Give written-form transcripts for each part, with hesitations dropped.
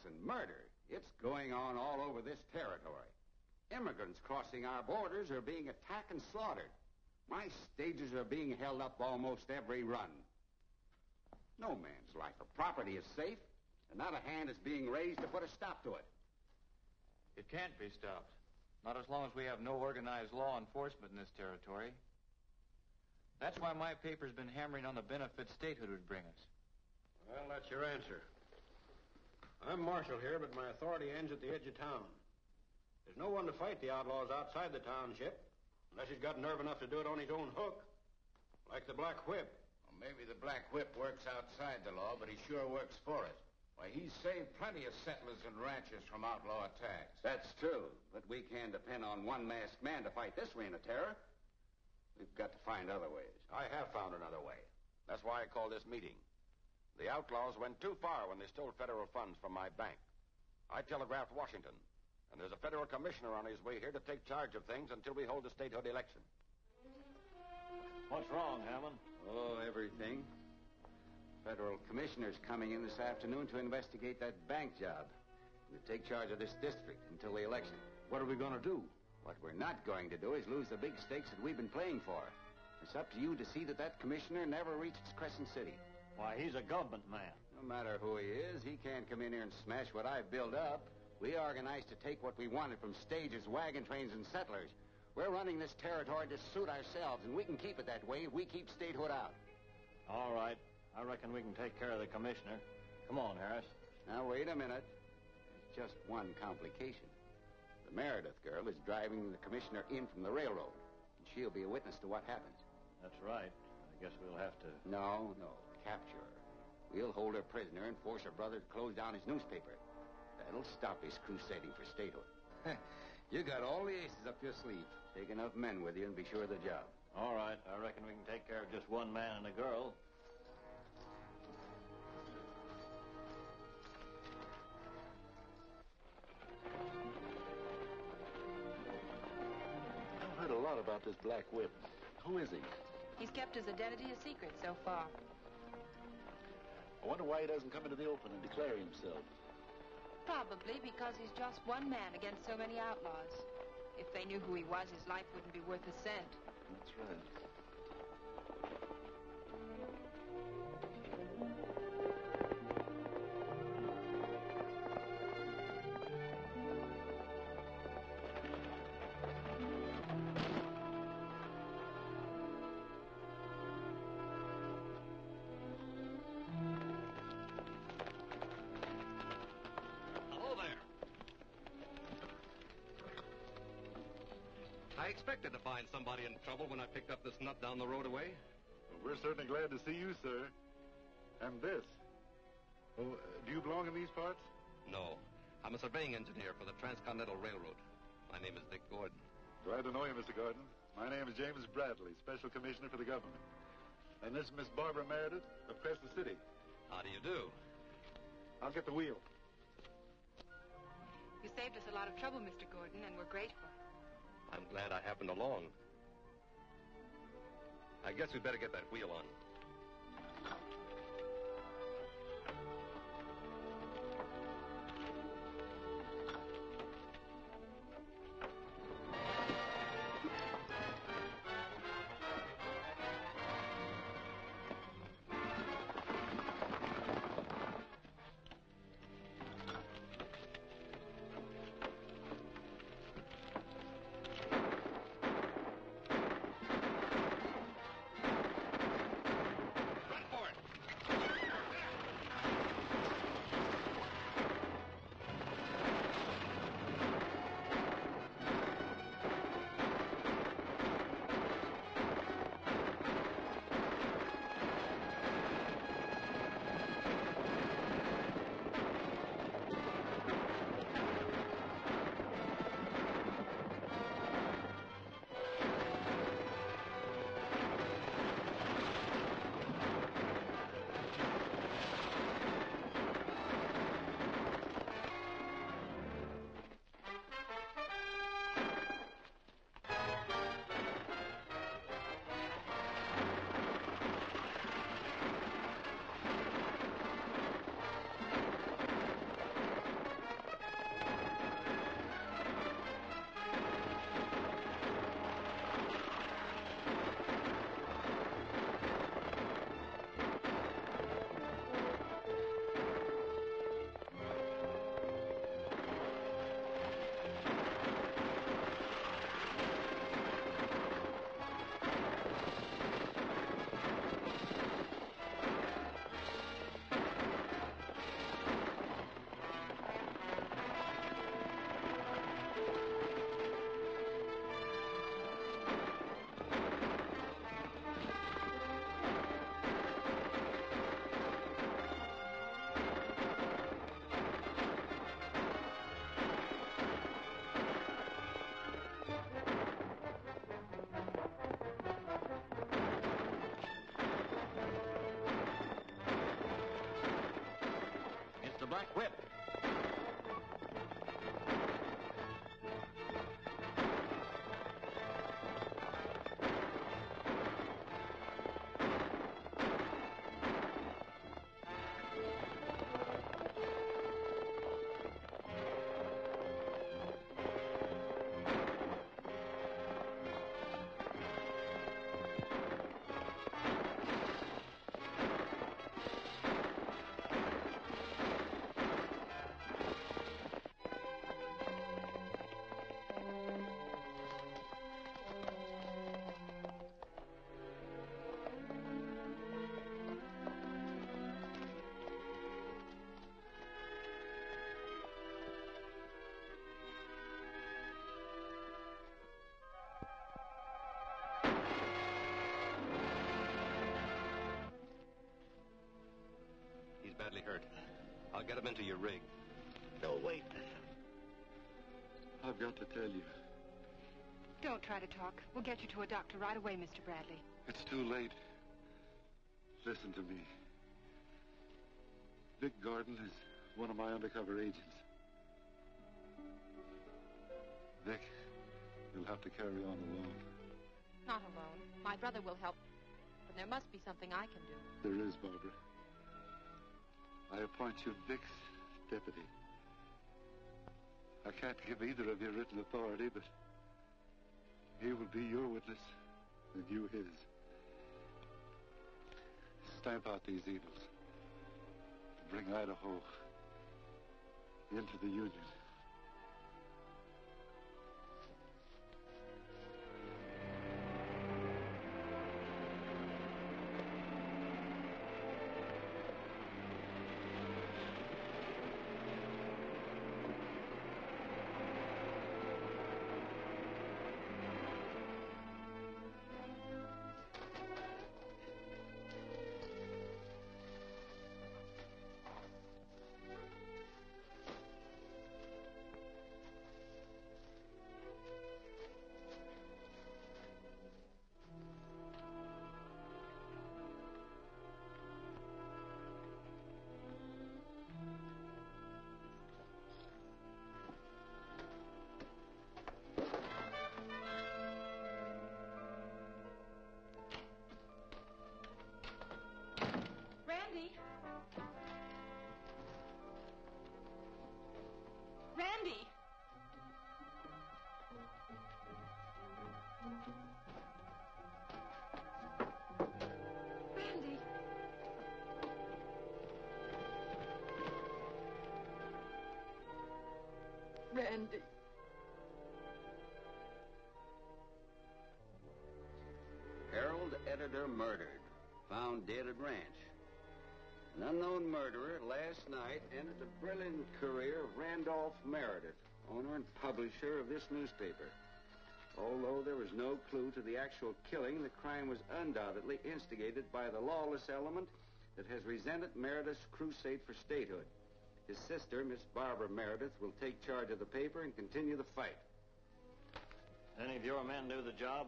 violence and murder. It's going on all over this territory. Immigrants crossing our borders are being attacked and slaughtered. My stages are being held up almost every run. No man's life or property is safe, and not a hand is being raised to put a stop to it. It can't be stopped. Not as long as we have no organized law enforcement in this territory. That's why my paper's been hammering on the benefit statehood would bring us. Well, that's your answer. I'm marshal here, but my authority ends at the edge of town. There's no one to fight the outlaws outside the township, unless he's got nerve enough to do it on his own hook, like the Black Whip. Well, maybe the Black Whip works outside the law, but he sure works for it. Why, he's saved plenty of settlers and ranchers from outlaw attacks. That's true, but we can't depend on one masked man to fight this reign of terror. We've got to find other ways. I have found another way. That's why I called this meeting. The outlaws went too far when they stole federal funds from my bank. I telegraphed Washington, and there's a federal commissioner on his way here to take charge of things until we hold the statehood election. What's wrong, Hammond? Oh, everything. Federal commissioner's coming in this afternoon to investigate that bank job and to take charge of this district until the election. What are we going to do? What we're not going to do is lose the big stakes that we've been playing for. It's up to you to see that that commissioner never reaches Crescent City. Why, he's a government man. No matter who he is, he can't come in here and smash what I've built up. We organized to take what we wanted from stages, wagon trains, and settlers. We're running this territory to suit ourselves, and we can keep it that way if we keep statehood out. All right. I reckon we can take care of the commissioner. Come on, Harris. Now, wait a minute. There's just one complication. The Meredith girl is driving the commissioner in from the railroad, and she'll be a witness to what happens. That's right. I guess we'll have to... No. Capture her. We'll hold her prisoner and force her brother to close down his newspaper. That'll stop his crusading for statehood. You got all the aces up your sleeve. Take enough men with you and be sure of the job. All right. I reckon we can take care of just one man and a girl. I've heard a lot about this Black Whip. Who is he? He's kept his identity a secret so far. I wonder why he doesn't come into the open and declare himself. Probably because he's just one man against so many outlaws. If they knew who he was, his life wouldn't be worth a cent. That's right. I expected to find somebody in trouble when I picked up this nut down the road away. Well, we're certainly glad to see you, sir. And this. Oh, do you belong in these parts? No. I'm a surveying engineer for the Transcontinental Railroad. My name is Dick Gordon. Glad to know you, Mr. Gordon. My name is James Bradley, Special Commissioner for the government. And this is Miss Barbara Meredith of Crescent City. How do you do? I'll get the wheel. You saved us a lot of trouble, Mr. Gordon, and we're grateful. I'm glad I happened along. I guess we'd better get that wheel on. black whip. He's badly hurt. I'll get him into your rig. No, wait. I've got to tell you, Don't try to talk. We'll get you to a doctor right away, Mr. Bradley. it's too late. Listen to me. Vic Gordon is one of my undercover agents. Vic, you'll have to carry on alone. Not alone. My brother will help. But there must be something I can do. There is, Barbara. I appoint you Vic's deputy. I can't give either of you written authority, but he will be your witness and you his. Stamp out these evils. Bring Idaho into the Union. Randy! Randy! Randy! Randy! Herald editor murdered. Found dead at ranch. An unknown murderer last night ended the brilliant career of Randolph Meredith, owner and publisher of this newspaper. Although there was no clue to the actual killing, the crime was undoubtedly instigated by the lawless element that has resented Meredith's crusade for statehood. His sister, Miss Barbara Meredith, will take charge of the paper and continue the fight. Any of your men do the job?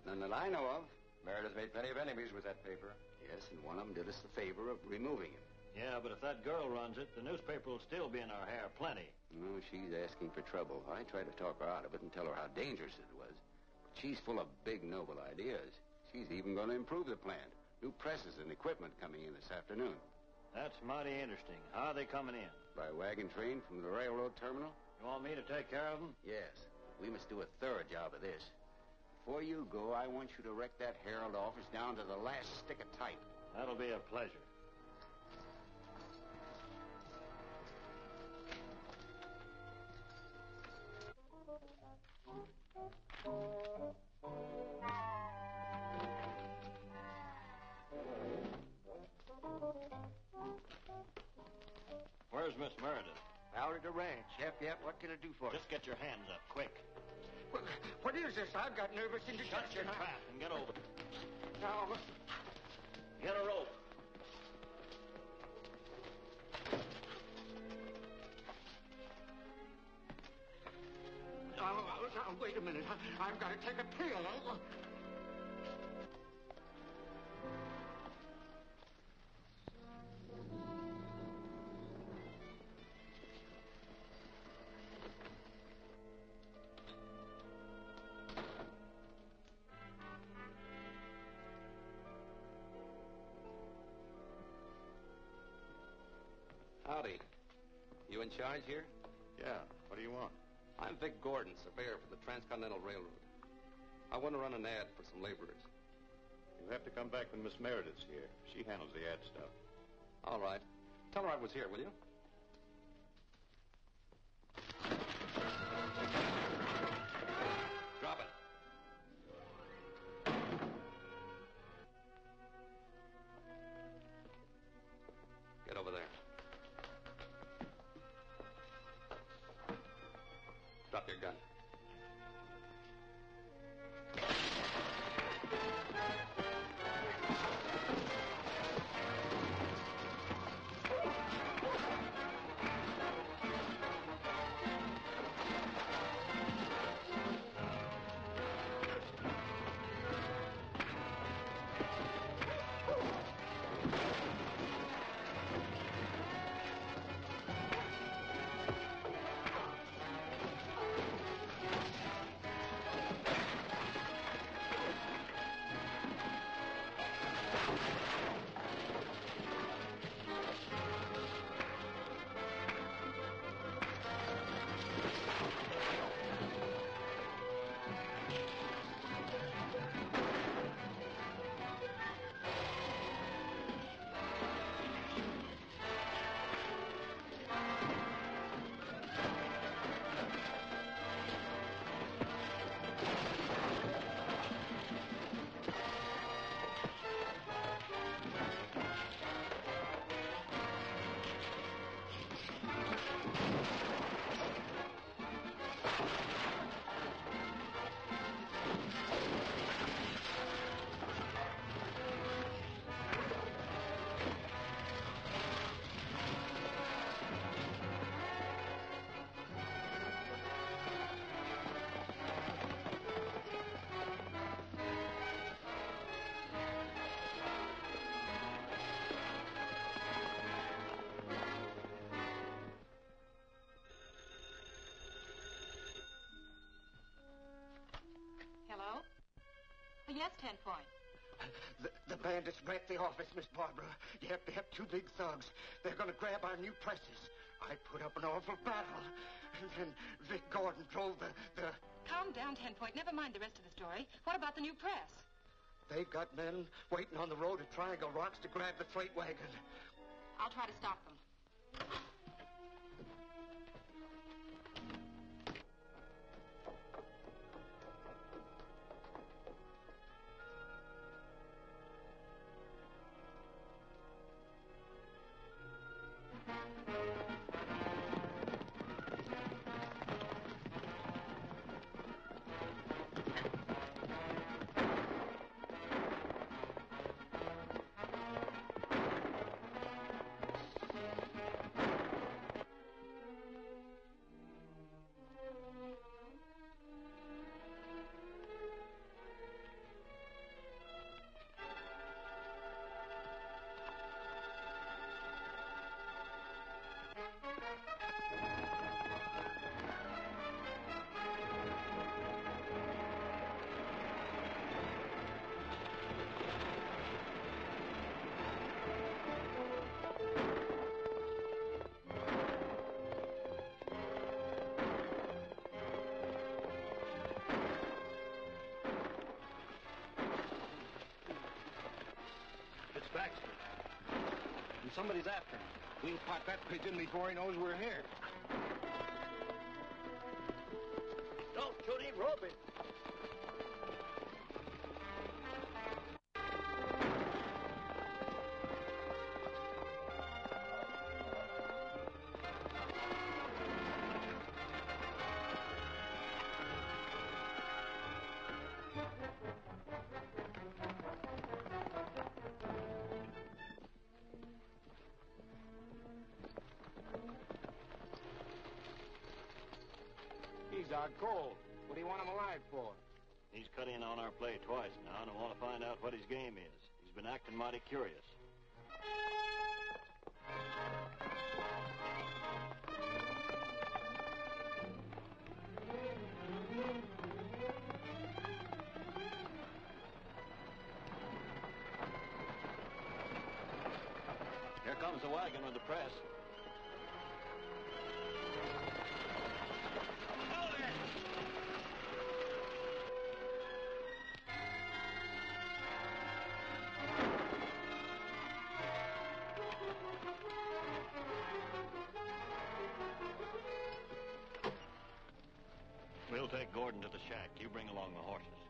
None that I know of. Meredith made plenty of enemies with that paper. Yes, and one of them did us the favor of removing him. Yeah, but if that girl runs it, the newspaper will still be in our hair plenty. No, she's asking for trouble. I tried to talk her out of it and tell her how dangerous it was. But she's full of big, noble ideas. She's even going to improve the plant. New presses and equipment coming in this afternoon. That's mighty interesting. How are they coming in? By wagon train from the railroad terminal? You want me to take care of them? Yes. We must do a thorough job of this. Before you go, I want you to wreck that Herald office down to the last stick of type. That'll be a pleasure. Where's Miss Meredith? Out at the ranch. Yep. What can I do for you? Just get your hands up, quick. What is this? I've got nervous indigestion. Shut your trap and get over. Now, Get a rope. now, wait a minute. I've got to take a pill. charge here? Yeah. What do you want? I'm Vic Gordon, surveyor for the Transcontinental Railroad. I want to run an ad for some laborers. You'll have to come back when Miss Meredith's here. She handles the ad stuff. All right. Tell her I was here, will you? Drop it. Get over there. Drop your gun. Hello? Oh, yes, 10 Point. The bandits wrecked the office, Miss Barbara. Yep, two big thugs. They're going to grab our new presses. I put up an awful battle. And then Vic Gordon drove the... Calm down, 10 Point. Never mind the rest of the story. What about the new press? They got men waiting on the road at Triangle Rocks to grab the freight wagon. I'll try to stop them. Baxter. And somebody's after him. We can pot that pigeon before he knows we're here. Don't shoot him, rope him. He's out cold. What do you want him alive for? He's cut in on our play twice now, and I want to find out what his game is. He's been acting mighty curious. Here comes the wagon with the press. to the shack. You bring along the horses.